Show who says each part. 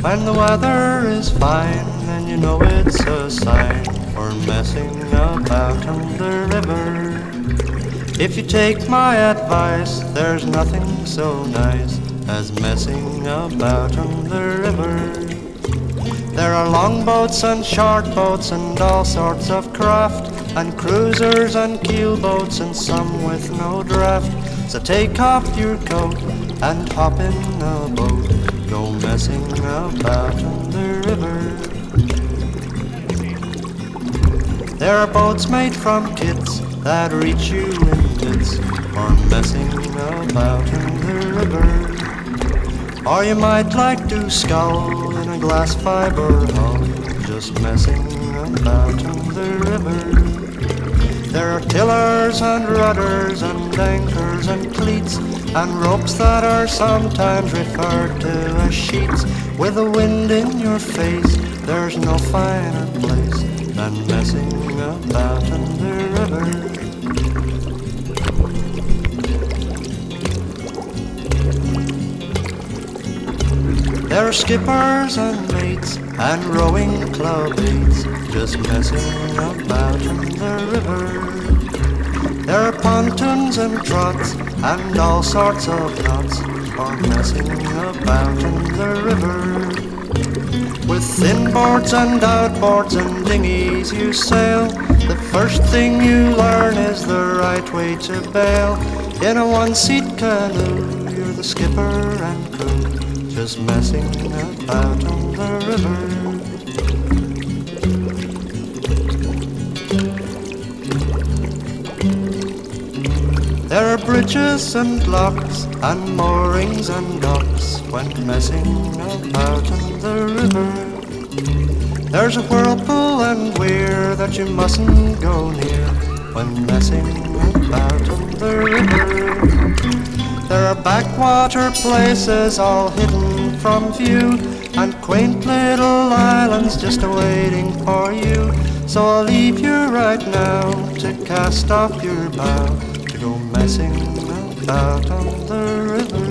Speaker 1: When the weather is fine, and you know it's a sign for messing about on the river. If you take my advice, there's nothing so nice as messing about on the river. There are longboats and short boats and all sorts of craft, and cruisers and keelboats and some with no draft. So take off your coat and hop in a boat, go messing about on the river. There are boats made from kits that reach you in bits for messing about in the river. Or you might like to scull in a glass fiber hull, just messing about in the river. There are tillers and rudders and anchors and cleats, and ropes that are sometimes referred to as sheets. With the wind in your face, there's no finer place than messing about in the river. There are skippers and mates and rowing club mates, just messing about in the river. There are pontoons and trots and all sorts of knots for messing about in the river. With thin boards and outboards and dinghies you sail, the first thing you learn is the right way to bail. In a one-seat canoe, you're the skipper and crew, just messing about on the river. There are bridges and locks and moorings and docks when messing about on the river. There's a whirlpool and weir that you mustn't go near when messing about on the river. There are backwater places all hidden from view, and quaint little islands just awaiting for you. So I'll leave you right now to cast off your bow, to go messing about on the river.